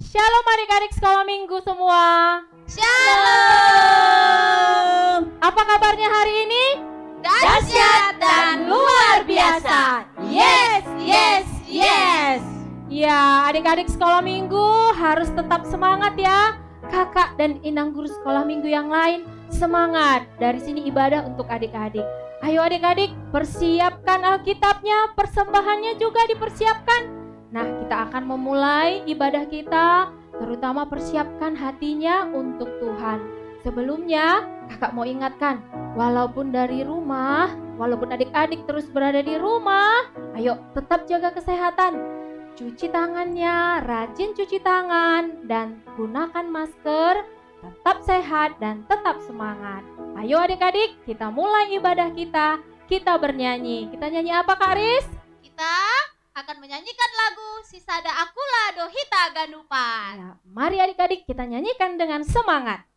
Shalom adik-adik sekolah minggu semua. Shalom. Apa kabarnya hari ini? Dahsyat dan luar biasa. Yes, yes, yes. Ya, adik-adik sekolah minggu harus tetap semangat ya. Kakak dan inang guru sekolah minggu yang lain semangat. Dari sini ibadah untuk adik-adik. Ayo adik-adik, persiapkan Alkitabnya, persembahannya juga dipersiapkan. Nah, kita akan memulai ibadah kita, terutama persiapkan hatinya untuk Tuhan. Sebelumnya, kakak mau ingatkan, walaupun dari rumah, walaupun adik-adik terus berada di rumah, ayo tetap jaga kesehatan. Cuci tangannya, rajin cuci tangan, dan gunakan masker, tetap sehat dan tetap semangat. Ayo adik-adik, kita mulai ibadah kita bernyanyi. Kita nyanyi apa Kak Riz? Kita akan menyanyikan lagu Sisada Akula Dohita Ganupan. Ya, mari adik-adik kita nyanyikan dengan semangat.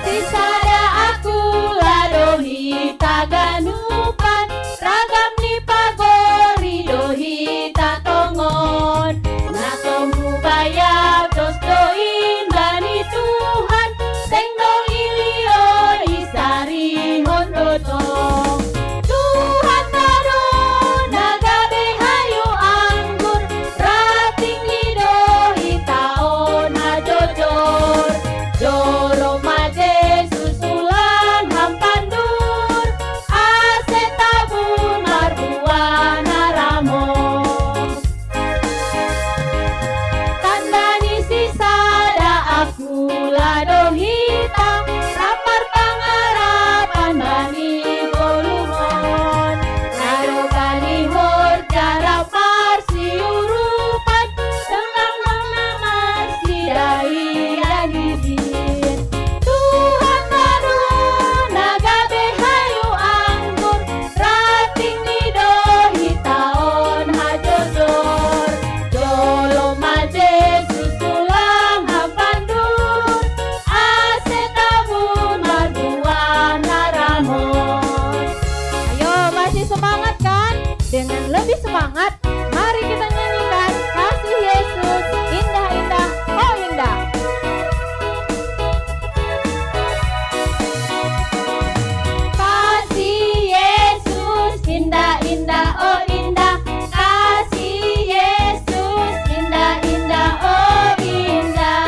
Sisada Akula Dohita Ganupan, ragam ni pagori Dohita tongon. Nakomu bayar dos doin bani Tuhan, seng do ilio isari hondoto. Tuhan tado nagabe hayo anggur, rating ni Dohita on hajojor. Joro maje susulan hampandur, ase tabun marbuana ramon. Tandani sisada akula dohita, rapar pangarapan bani golumon. Narogani hor cara parsiurupan, dengan nama sidai agizin. Tuhan tadu nagabe hayu anggur, rating ni dohita on hajodor. Jolo maje susulang hapandur, ase tabun marbuana ramon. Ayo, masih semangat kan? Dengan lebih semangat, mari kita nyanyikan kasih Yesus indah-indah, oh indah. Kasih Yesus indah-indah, oh indah. Kasih Yesus indah-indah, oh indah.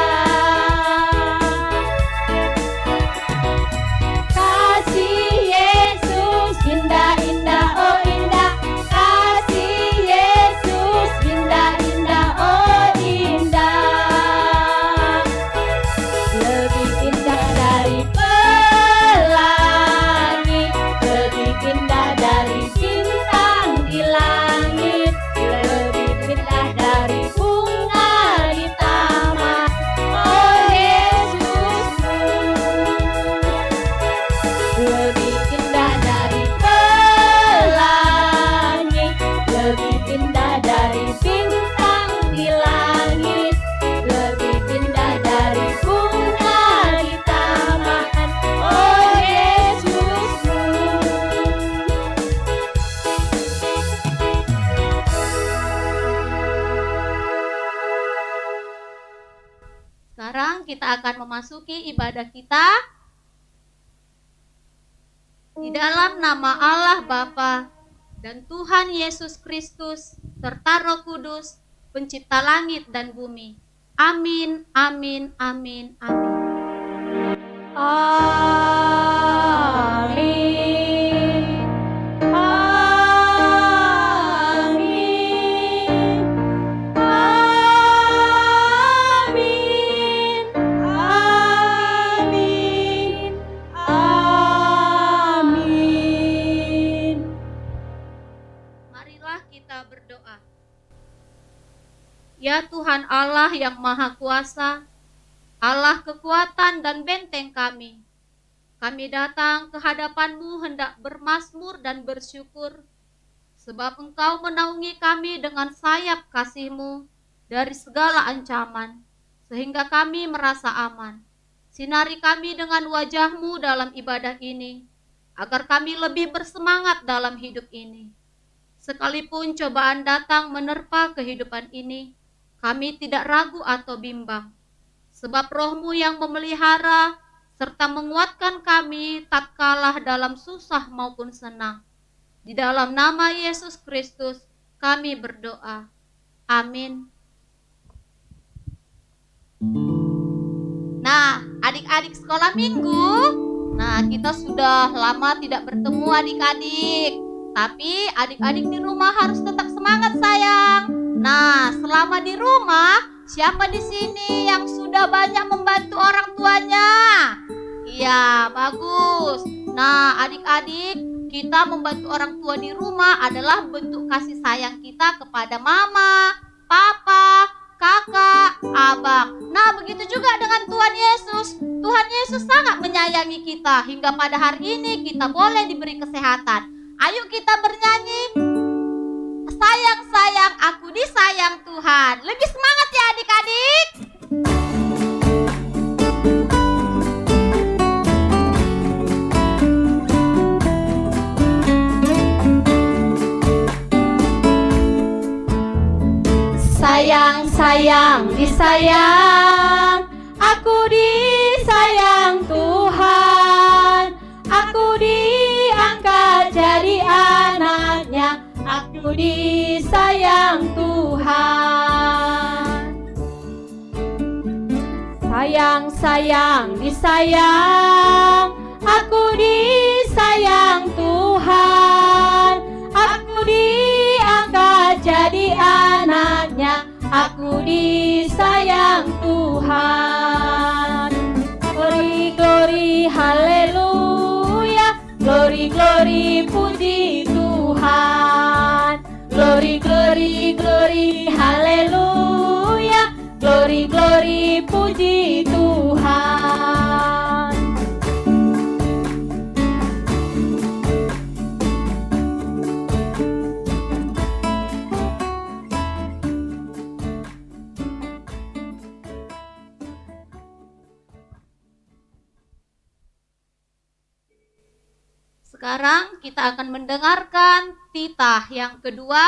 Kasih Yesus indah-indah, oh indah. Kasih Yesus indah-indah, oh indah. Lebih indah dari pelangi, lebih indah dari bintang di langit, lebih indah dari bunga di taman. Oh Yesusku, lebih indah dari pelangi, lebih indah dari bintang di langit, lebih indah dari bunga di taman. Oh Yesusku. Sekarang kita akan memasuki ibadah kita di dalam nama Allah Bapa dan Tuhan Yesus Kristus serta Roh Kudus, pencipta langit dan bumi. Amin, amin, amin, amin. Amin. Amin. Amin. Amin. Amin. Marilah kita berdoa. Ya Tuhan Allah yang Maha Kuasa, Allah kekuatan dan benteng kami datang ke hadapan-Mu hendak bermazmur dan bersyukur, sebab Engkau menaungi kami dengan sayap kasih-Mu dari segala ancaman. sehingga kami merasa aman. Sinari kami dengan wajah-Mu dalam ibadah ini, agar kami lebih bersemangat dalam hidup ini. Sekalipun cobaan datang menerpa kehidupan ini, kami tidak ragu atau bimbang, sebab Roh-Mu yang memelihara serta menguatkan kami tatkala dalam susah maupun senang. Di dalam nama Yesus Kristus kami berdoa. Amin. Nah, adik-adik sekolah minggu, nah kita sudah lama tidak bertemu adik-adik. Tapi adik-adik di rumah harus tetap semangat sayang. Nah, selama di rumah, siapa di sini yang sudah banyak membantu orang tuanya? Iya, bagus. Nah, adik-adik, kita membantu orang tua di rumah adalah bentuk kasih sayang kita kepada mama, papa, kakak, abang. Nah, begitu juga dengan Tuhan Yesus. Tuhan Yesus sangat menyayangi kita hingga pada hari ini kita boleh diberi kesehatan. Ayo kita bernyanyi, sayang-sayang aku disayang Tuhan. Lebih semangat ya adik-adik. Sayang, disayang, aku disayang Tuhan, aku diangkat jadi anaknya, aku disayang Tuhan. Sayang, disayang, aku disayang Tuhan, aku diangkat jadi anaknya, aku disayang Tuhan. Glory, glory, haleluya. Glory, glory, puji Tuhan. Glory, glory, glory, haleluya. Glory, glory, puji Tuhan. Sekarang kita akan mendengarkan titah yang kedua.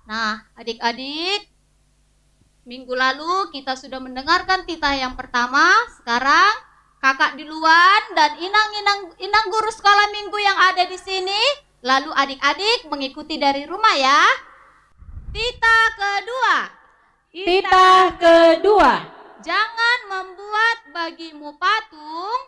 Nah, adik-adik, minggu lalu kita sudah mendengarkan titah yang pertama. Sekarang kakak duluan dan inang guru sekolah minggu yang ada di sini. Lalu adik-adik mengikuti dari rumah ya. Titah kedua. Titah kedua. Jangan membuat bagimu patung.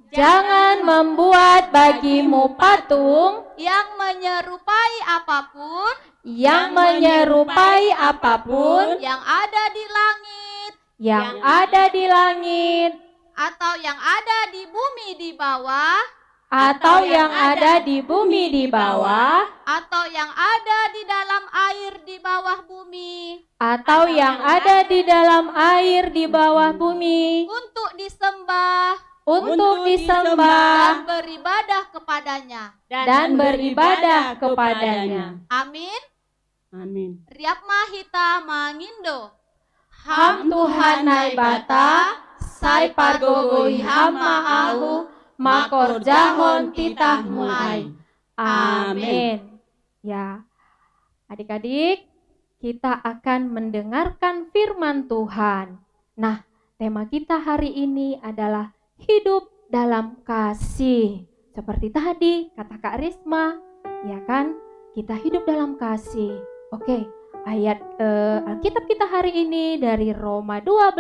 Jangan membuat bagimu patung Yang menyerupai apapun. yang menyerupai apapun Yang ada di langit. yang ada di langit Atau yang ada di bumi di bawah. atau yang ada di bumi di bawah Atau yang ada di dalam air di bawah bumi. atau yang ada di dalam air di bawah bumi Untuk disembah untuk dan disembah beribadah kepadanya. dan beribadah kepadanya. Amin. Amin. Riap mahita mangindo. Ham Tuhan nai bata, sai pargogoi hama ahu, makor jahon titah mulai. Amin. Ya, adik-adik, kita akan mendengarkan firman Tuhan. Nah, tema kita hari ini adalah hidup dalam kasih. Seperti tadi kata Kak Risma, ya kan? Kita hidup dalam kasih. Oke, ayat Alkitab kita hari ini dari Roma 12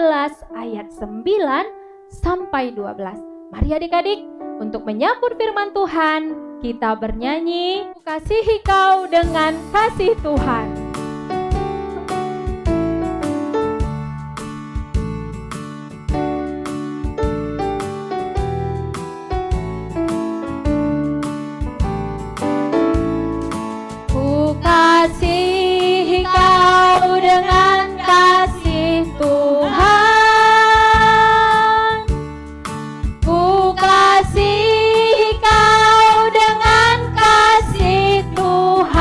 ayat 9 sampai 12. Mari adik-adik, untuk menyambut firman Tuhan, kita bernyanyi, "Kasihi kau dengan kasih Tuhan." Kasihi kau dengan kasih Tuhan. Ku kasihi kau dengan kasih Tuhan.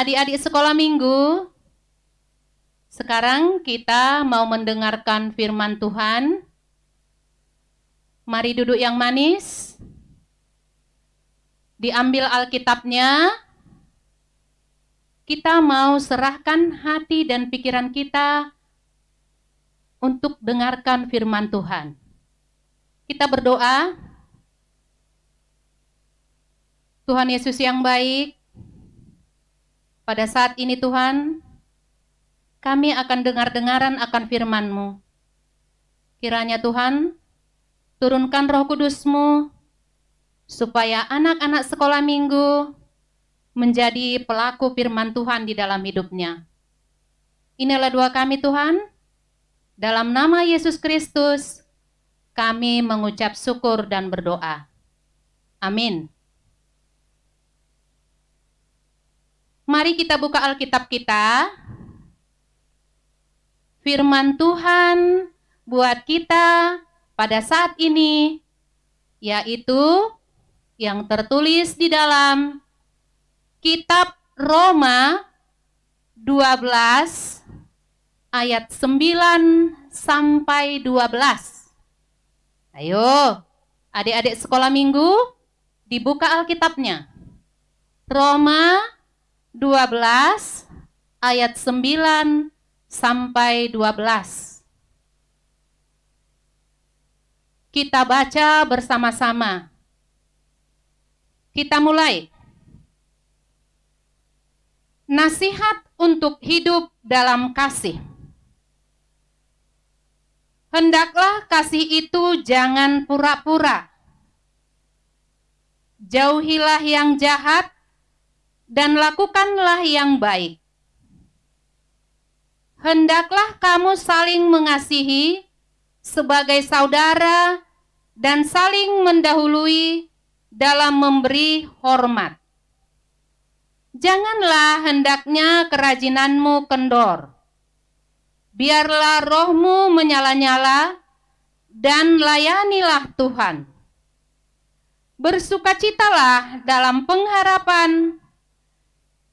Adik-adik sekolah minggu, sekarang kita mau mendengarkan firman Tuhan. Mari duduk yang manis. Diambil Alkitabnya. Kita mau serahkan hati dan pikiran kita untuk dengarkan firman Tuhan. Kita berdoa. Tuhan Yesus yang baik, pada saat ini Tuhan, kami akan dengar-dengaran akan firman-Mu. Kiranya Tuhan, turunkan Roh Kudus-Mu, supaya anak-anak sekolah minggu menjadi pelaku firman Tuhan di dalam hidupnya. Inilah doa kami Tuhan, dalam nama Yesus Kristus, kami mengucap syukur dan berdoa. Amin. Mari kita buka Alkitab kita. Firman Tuhan buat kita pada saat ini, yaitu yang tertulis di dalam Kitab Roma 12 ayat 9 sampai 12. Ayo, adik-adik sekolah minggu, dibuka Alkitabnya. Roma 12 ayat 9 sampai 12. Kita baca bersama-sama. Kita mulai. Nasihat untuk hidup dalam kasih. Hendaklah kasih itu jangan pura-pura. Jauhilah yang jahat dan lakukanlah yang baik. Hendaklah kamu saling mengasihi sebagai saudara dan saling mendahului dalam memberi hormat. Janganlah hendaknya kerajinanmu kendor. Biarlah rohmu menyala-nyala dan layanilah Tuhan. Bersukacitalah dalam pengharapan,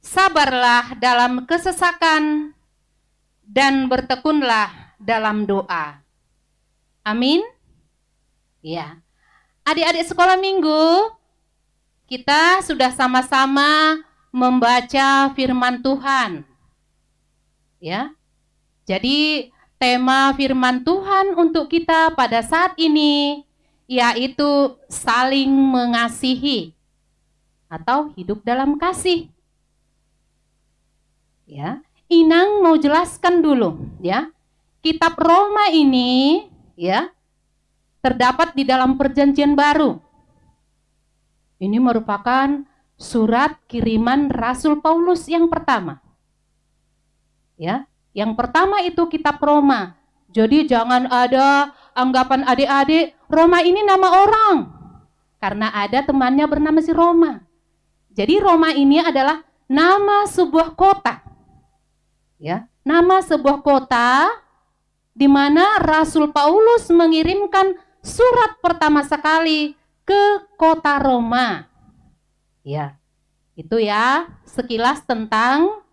sabarlah dalam kesesakan, dan bertekunlah dalam doa. Amin. Ya. Adik-adik sekolah minggu, kita sudah sama-sama membaca firman Tuhan. Ya. Jadi tema firman Tuhan untuk kita pada saat ini yaitu saling mengasihi atau hidup dalam kasih. Ya, Inang mau jelaskan dulu ya. Kitab Roma ini ya terdapat di dalam Perjanjian Baru. Ini merupakan surat kiriman Rasul Paulus yang pertama. Ya, yang pertama itu kitab Roma. Jadi jangan ada anggapan adik-adik Roma ini nama orang. Karena ada temannya bernama si Roma. Jadi Roma ini adalah nama sebuah kota. Ya, nama sebuah kota di mana Rasul Paulus mengirimkan surat pertama sekali ke kota Roma. Ya, itu ya sekilas tentang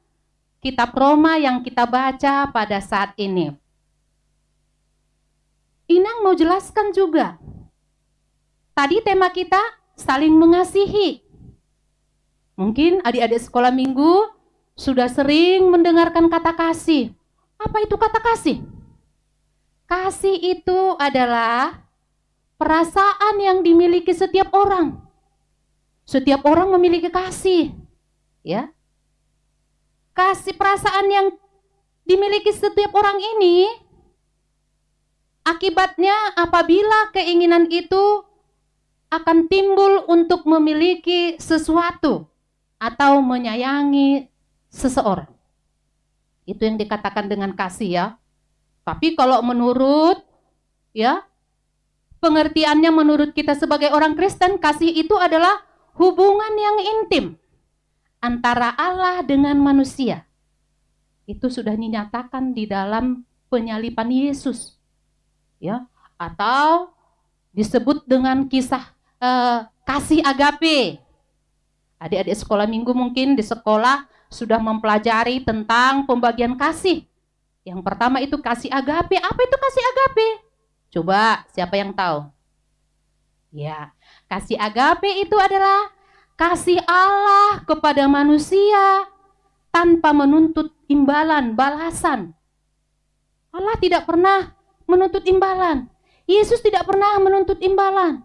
kitab Roma yang kita baca pada saat ini. Inang mau jelaskan juga. Tadi tema kita saling mengasihi. Mungkin adik-adik sekolah minggu sudah sering mendengarkan kata kasih. Apa itu kata kasih? Kasih itu adalah perasaan yang dimiliki setiap orang. Setiap orang memiliki kasih. Ya. Kasih perasaan yang dimiliki setiap orang ini akibatnya apabila keinginan itu akan timbul untuk memiliki sesuatu atau menyayangi seseorang. Itu yang dikatakan dengan kasih ya. Tapi kalau menurut ya pengertiannya menurut kita sebagai orang Kristen, kasih itu adalah hubungan yang intim antara Allah dengan manusia. Itu sudah dinyatakan di dalam penyaliban Yesus. Ya, atau disebut dengan kisah kasih agape. Adik-adik sekolah minggu mungkin di sekolah sudah mempelajari tentang pembagian kasih. Yang pertama itu kasih agape. Apa itu kasih agape? Coba, siapa yang tahu? Ya, kasih agape itu adalah kasih Allah kepada manusia tanpa menuntut imbalan, balasan. Allah tidak pernah menuntut imbalan. Yesus tidak pernah menuntut imbalan.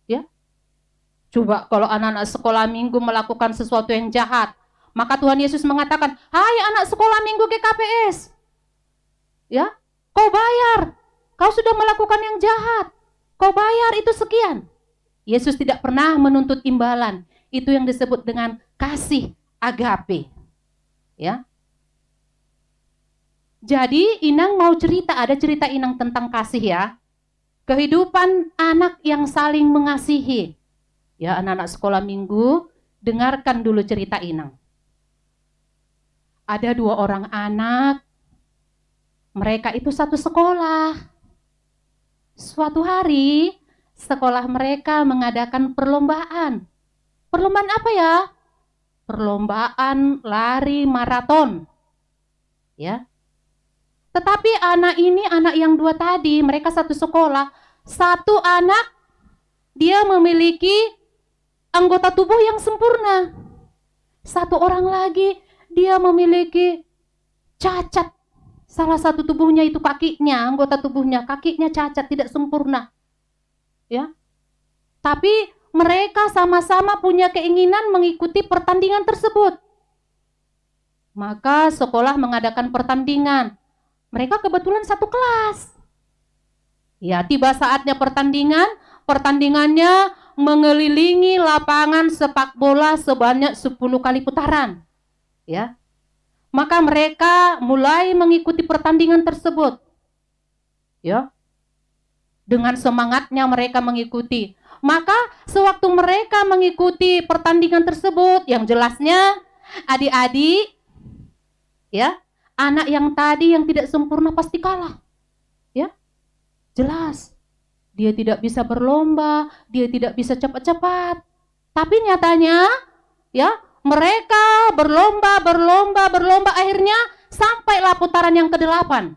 Ya. Coba kalau anak-anak sekolah minggu melakukan sesuatu yang jahat, maka Tuhan Yesus mengatakan, "Hai anak sekolah minggu GKPS. Ya, kau bayar. Kau sudah melakukan yang jahat. Kau bayar itu sekian." Yesus tidak pernah menuntut imbalan. Itu yang disebut dengan kasih agape. Ya. Jadi Inang mau cerita, ada cerita Inang tentang kasih ya. Kehidupan anak yang saling mengasihi. Ya, anak-anak sekolah minggu, dengarkan dulu cerita Inang. Ada 2 orang anak, mereka itu satu sekolah. Suatu hari, sekolah mereka mengadakan perlombaan. Perlombaan apa ya? Perlombaan lari maraton. Ya. Tetapi anak ini, anak yang 2 tadi, mereka satu sekolah. Satu anak, dia memiliki anggota tubuh yang sempurna. Satu orang lagi, dia memiliki cacat. Salah satu tubuhnya itu kakinya, anggota tubuhnya, kakinya cacat, tidak sempurna. Ya. Tapi mereka sama-sama punya keinginan mengikuti pertandingan tersebut. Maka sekolah mengadakan pertandingan. Mereka kebetulan satu kelas. Ya, tiba saatnya pertandingannya mengelilingi lapangan sepak bola sebanyak 10 kali putaran. Ya. Maka mereka mulai mengikuti pertandingan tersebut. Ya. Dengan semangatnya mereka mengikuti. Maka sewaktu mereka mengikuti pertandingan tersebut, yang jelasnya adik-adik, ya, anak yang tadi yang tidak sempurna pasti kalah. Ya. Jelas. Dia tidak bisa berlomba, dia tidak bisa cepat-cepat. Tapi nyatanya, ya, mereka berlomba, akhirnya sampailah putaran yang ke-8.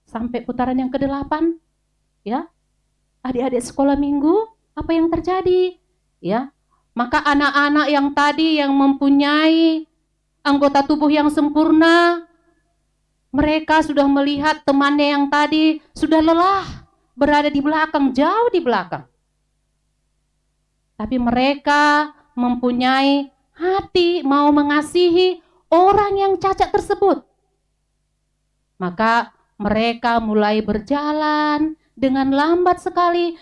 Sampai putaran yang ke-8, ya. Adik-adik sekolah minggu, apa yang terjadi? Ya, maka anak-anak yang tadi yang mempunyai anggota tubuh yang sempurna, mereka sudah melihat temannya yang tadi sudah lelah, berada di belakang, jauh di belakang. Tapi mereka mempunyai hati mau mengasihi orang yang cacat tersebut. Maka mereka mulai berjalan dengan lambat sekali.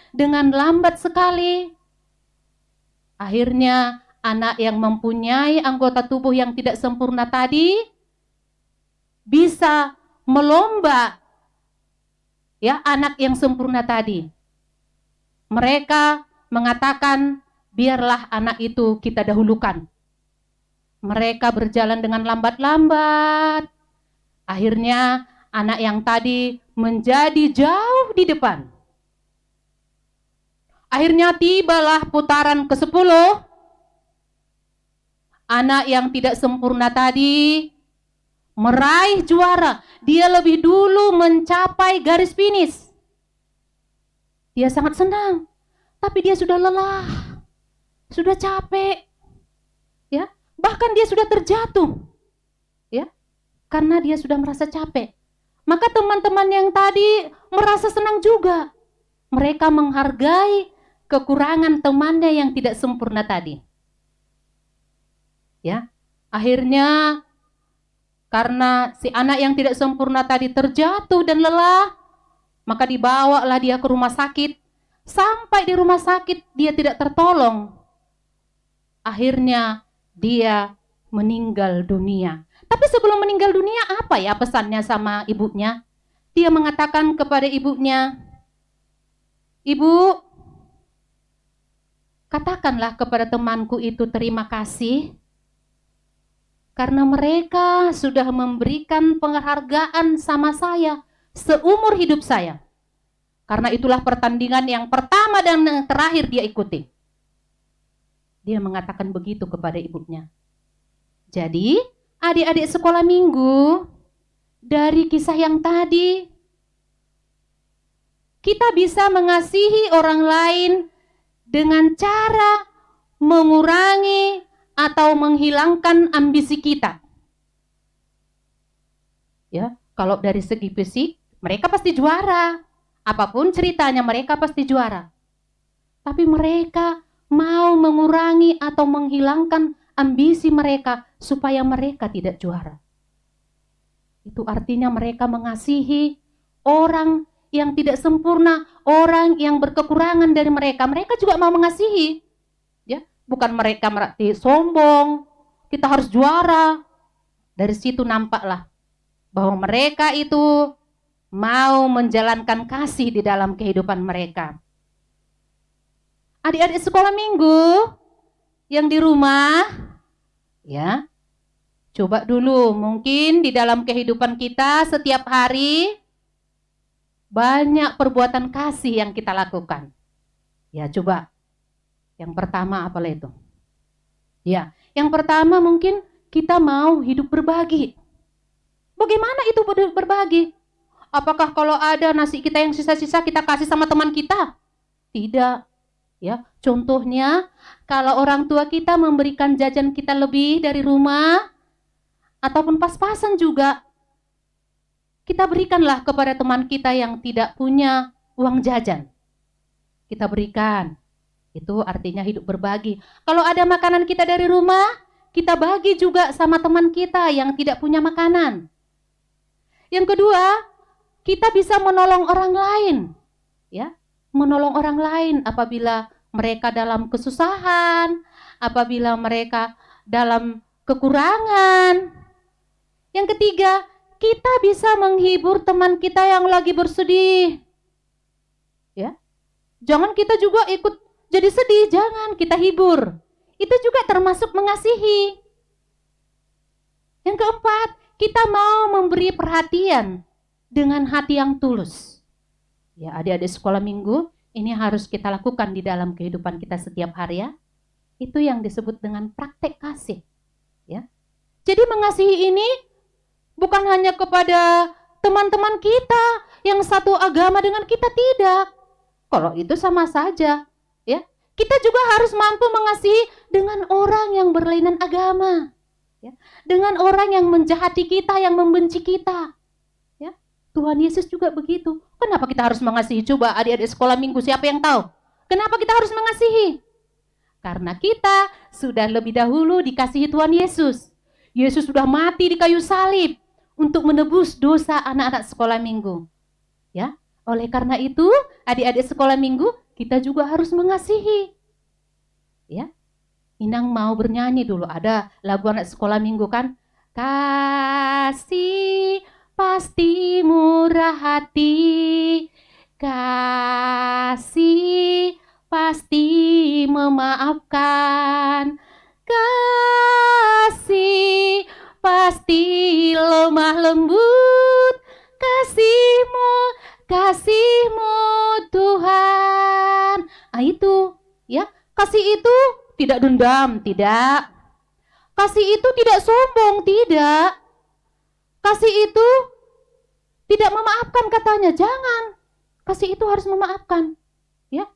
Akhirnya anak yang mempunyai anggota tubuh yang tidak sempurna tadi bisa melomba, ya, anak yang sempurna tadi. Mereka mengatakan, biarlah anak itu kita dahulukan. Mereka berjalan dengan lambat-lambat. Akhirnya anak yang tadi menjadi jauh di depan. Akhirnya tibalah putaran ke-10. Anak yang tidak sempurna tadi meraih juara. Dia lebih dulu mencapai garis finish. Dia sangat senang. Tapi dia sudah lelah. Sudah capek. Ya, bahkan dia sudah terjatuh. Ya, karena dia sudah merasa capek. Maka teman-teman yang tadi merasa senang juga. Mereka menghargai kekurangan temannya yang tidak sempurna tadi. Ya, akhirnya karena si anak yang tidak sempurna tadi terjatuh dan lelah, maka dibawalah dia ke rumah sakit. Sampai di rumah sakit dia tidak tertolong. Akhirnya dia meninggal dunia. Tapi sebelum meninggal dunia, apa ya pesannya sama ibunya? Dia mengatakan kepada ibunya, "Ibu, katakanlah kepada temanku itu terima kasih, karena mereka sudah memberikan penghargaan sama saya seumur hidup saya. Karena itulah pertandingan yang pertama dan yang terakhir dia ikuti." Dia mengatakan begitu kepada ibunya. Jadi, adik-adik sekolah minggu, dari kisah yang tadi, kita bisa mengasihi orang lain dengan cara mengurangi atau menghilangkan ambisi kita. Ya, kalau dari segi fisik, mereka pasti juara. Apapun ceritanya, mereka pasti juara. Tapi mereka mau mengurangi atau menghilangkan ambisi mereka supaya mereka tidak juara. Itu artinya mereka mengasihi orang yang tidak sempurna, orang yang berkekurangan dari mereka. Mereka juga mau mengasihi. Ya, bukan mereka berarti sombong, kita harus juara. Dari situ nampaklah bahwa mereka itu mau menjalankan kasih di dalam kehidupan mereka. Adik-adik sekolah minggu yang di rumah, ya, coba dulu mungkin di dalam kehidupan kita setiap hari banyak perbuatan kasih yang kita lakukan. Ya, coba. Yang pertama apa itu? Ya, yang pertama mungkin kita mau hidup berbagi. Bagaimana itu berbagi? Apakah kalau ada nasi kita yang sisa-sisa kita kasih sama teman kita? Tidak. Ya, contohnya kalau orang tua kita memberikan jajan kita lebih dari rumah ataupun pas-pasan juga, kita berikanlah kepada teman kita yang tidak punya uang jajan. Kita berikan. Itu artinya hidup berbagi. Kalau ada makanan kita dari rumah, kita bagi juga sama teman kita yang tidak punya makanan. Yang kedua, kita bisa menolong orang lain. Ya, menolong orang lain apabila mereka dalam kesusahan, apabila mereka dalam kekurangan. Yang ketiga, kita bisa menghibur teman kita yang lagi bersedih. Ya. Jangan kita juga ikut jadi sedih, jangan, kita hibur. Itu juga termasuk mengasihi. Yang keempat, kita mau memberi perhatian dengan hati yang tulus. Ya, adik-adik sekolah minggu, ini harus kita lakukan di dalam kehidupan kita setiap hari ya. Itu yang disebut dengan praktek kasih. Ya. Jadi mengasihi ini bukan hanya kepada teman-teman kita yang satu agama dengan kita, tidak. Kalau itu sama saja, ya. Kita juga harus mampu mengasihi dengan orang yang berlainan agama, ya. Dengan orang yang menjahati kita, yang membenci kita. Ya. Tuhan Yesus juga begitu. Kenapa kita harus mengasihi? Coba adik-adik sekolah minggu, siapa yang tahu? Kenapa kita harus mengasihi? Karena kita sudah lebih dahulu dikasihi Tuhan Yesus. Yesus sudah mati di kayu salib untuk menebus dosa anak-anak sekolah minggu. Ya, oleh karena itu, adik-adik sekolah minggu, kita juga harus mengasihi. Ya, Inang mau bernyanyi dulu. Ada lagu anak sekolah minggu kan? Kasih pasti murah hati, kasih pasti memaafkan, kasih pasti lemah lembut, kasihmu Tuhan. Itu ya, kasih itu tidak dendam, tidak. Kasih itu tidak sombong, tidak. Kasih itu tidak memaafkan katanya, jangan. Kasih itu harus memaafkan. Ya.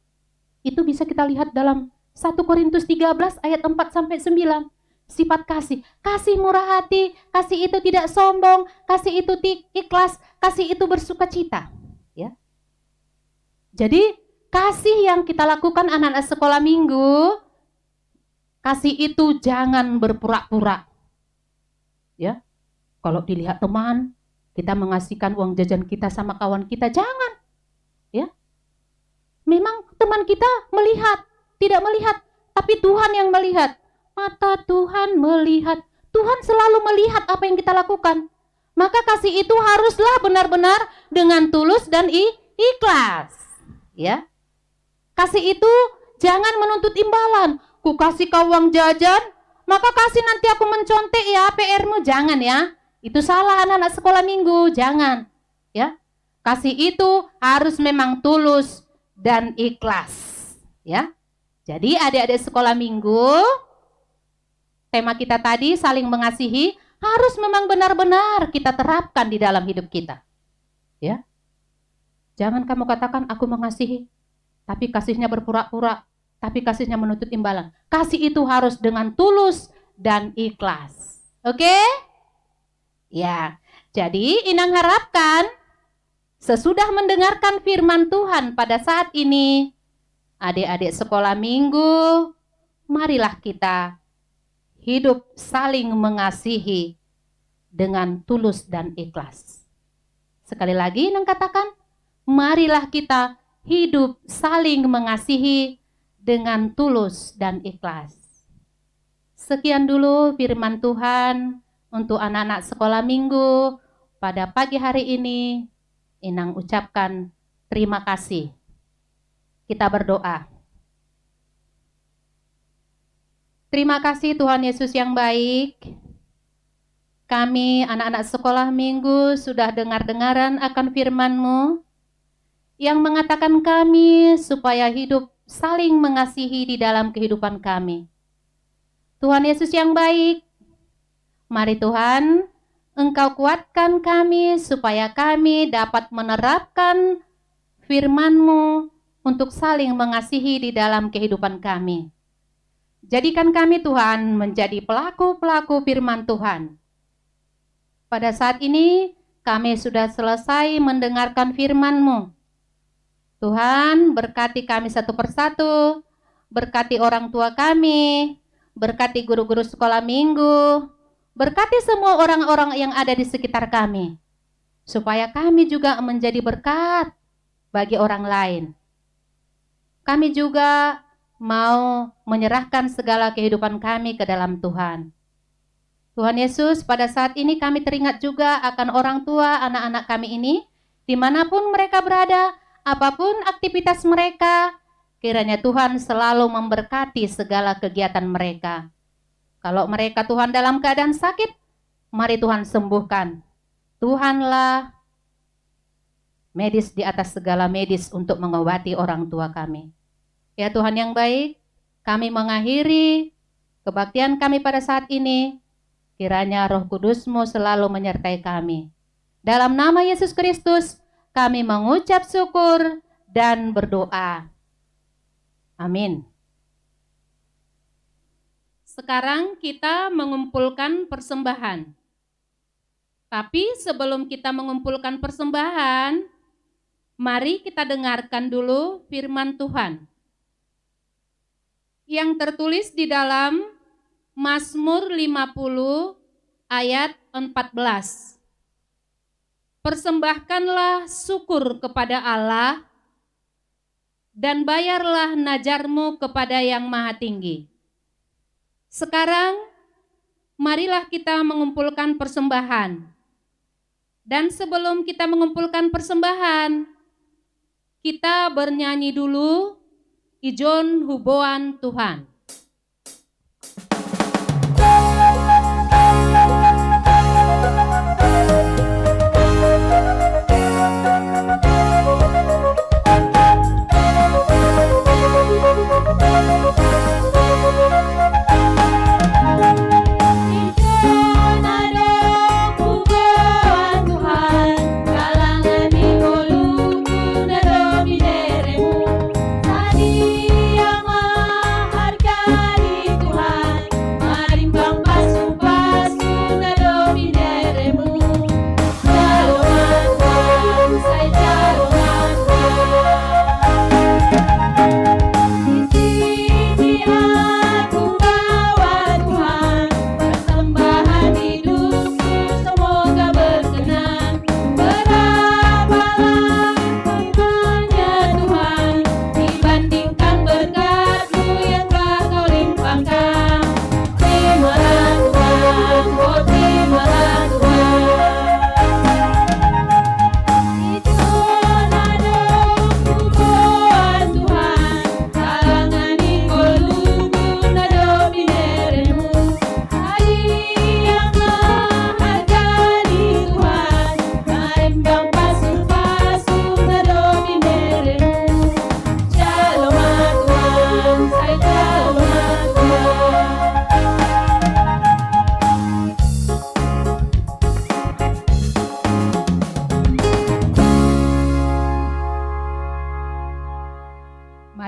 Itu bisa kita lihat dalam 1 Korintus 13 ayat 4 sampai 9. Sifat kasih. Kasih murah hati, kasih itu tidak sombong, kasih itu ikhlas, kasih itu bersukacita. Ya. Jadi, kasih yang kita lakukan anak-anak sekolah minggu, kasih itu jangan berpura-pura. Ya. Kalau dilihat teman, kita mengasihkan uang jajan kita sama kawan kita, jangan. Ya. Memang teman kita melihat, tidak melihat, tapi Tuhan yang melihat. Mata Tuhan melihat. Tuhan selalu melihat apa yang kita lakukan. Maka kasih itu haruslah benar-benar dengan tulus dan ikhlas. Ya. Kasih itu jangan menuntut imbalan. Ku kasih kau uang jajan, maka kasih nanti aku mencontek ya PR-mu. Jangan ya. Itu salah anak-anak sekolah minggu, jangan. Ya. Kasih itu harus memang tulus dan ikhlas. Ya. Jadi adik-adik sekolah minggu, tema kita tadi saling mengasihi harus memang benar-benar kita terapkan di dalam hidup kita. Ya. Jangan kamu katakan aku mengasihi, tapi kasihnya berpura-pura, tapi kasihnya menuntut imbalan. Kasih itu harus dengan tulus dan ikhlas. Oke? Ya. Jadi Inang harapkan sesudah mendengarkan firman Tuhan pada saat ini, adik-adik sekolah minggu, marilah kita hidup saling mengasihi dengan tulus dan ikhlas. Sekali lagi Inang katakan, marilah kita hidup saling mengasihi dengan tulus dan ikhlas. Sekian dulu firman Tuhan untuk anak-anak sekolah minggu pada pagi hari ini. Inang ucapkan terima kasih. Kita berdoa. Terima kasih Tuhan Yesus yang baik. Kami anak-anak sekolah minggu sudah dengar-dengaran akan firman-Mu yang mengatakan kami supaya hidup saling mengasihi di dalam kehidupan kami. Tuhan Yesus yang baik, mari Tuhan, Engkau kuatkan kami supaya kami dapat menerapkan firman-Mu untuk saling mengasihi di dalam kehidupan kami. Jadikan kami Tuhan menjadi pelaku-pelaku firman Tuhan. Pada saat ini kami sudah selesai mendengarkan firman-Mu. Tuhan, berkati kami satu persatu, berkati orang tua kami, berkati guru-guru sekolah minggu, berkati semua orang-orang yang ada di sekitar kami, supaya kami juga menjadi berkat bagi orang lain. Kami juga mau menyerahkan segala kehidupan kami ke dalam Tuhan. Tuhan Yesus, pada saat ini kami teringat juga akan orang tua anak-anak kami ini, dimanapun mereka berada, apapun aktivitas mereka, kiranya Tuhan selalu memberkati segala kegiatan mereka. Kalau mereka Tuhan dalam keadaan sakit, mari Tuhan sembuhkan. Tuhanlah medis di atas segala medis untuk mengobati orang tua kami. Ya Tuhan yang baik, kami mengakhiri kebaktian kami pada saat ini. Kiranya Roh Kudus-Mu selalu menyertai kami. Dalam nama Yesus Kristus, kami mengucap syukur dan berdoa. Amin. Sekarang kita mengumpulkan persembahan. Tapi sebelum kita mengumpulkan persembahan, mari kita dengarkan dulu firman Tuhan yang tertulis di dalam Mazmur 50 ayat 14. Persembahkanlah syukur kepada Allah dan bayarlah najarmu kepada Yang Maha Tinggi. Sekarang marilah kita mengumpulkan persembahan. Dan sebelum kita mengumpulkan persembahan, kita bernyanyi dulu Ijon Huboan Tuhan. Harga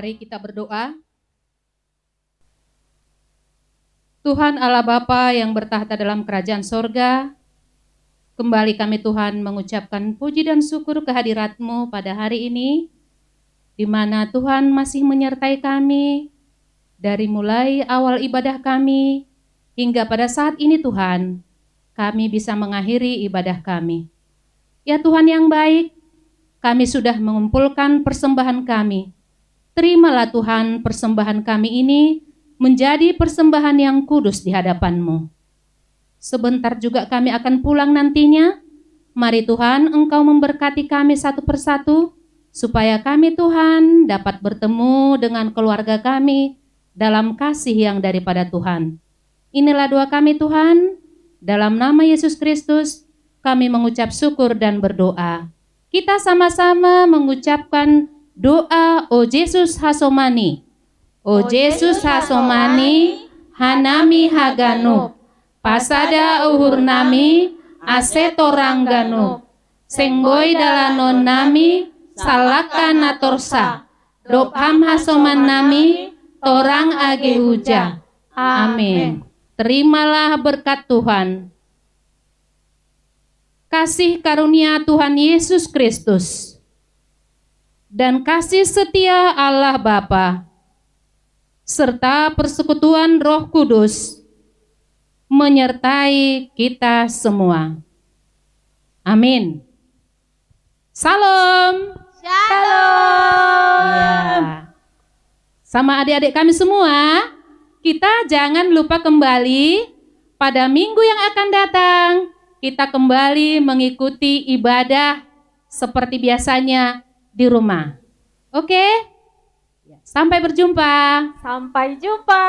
Mari kita berdoa. Tuhan Allah Bapa yang bertahta dalam kerajaan sorga, kembali kami Tuhan mengucapkan puji dan syukur kehadirat-Mu pada hari ini, di mana Tuhan masih menyertai kami dari mulai awal ibadah kami hingga pada saat ini Tuhan, kami bisa mengakhiri ibadah kami. Ya Tuhan yang baik, kami sudah mengumpulkan persembahan kami. Terimalah Tuhan persembahan kami ini menjadi persembahan yang kudus di hadapan-Mu. Sebentar juga kami akan pulang nantinya. Mari Tuhan, Engkau memberkati kami satu persatu, supaya kami Tuhan dapat bertemu dengan keluarga kami dalam kasih yang daripada Tuhan. Inilah doa kami Tuhan, dalam nama Yesus Kristus kami mengucap syukur dan berdoa. Kita sama-sama mengucapkan doa O Yesus Hasomani. O Yesus Hasomani, Hanami Haganu, Pasada Uhur Nami, Asetorang Ganu, Sengboy Dalanon Nami, Salaka Natorsa, Dopham Hasoman Nami, Torang Age Huja. Amin. Terimalah berkat Tuhan. Kasih karunia Tuhan Yesus Kristus dan kasih setia Allah Bapa serta persekutuan Roh Kudus menyertai kita semua. Amin. Salam. Shalom. Ya. Sama adik-adik kami semua, kita jangan lupa kembali pada minggu yang akan datang. Kita kembali mengikuti ibadah seperti biasanya di rumah. Oke? Sampai berjumpa. Sampai jumpa.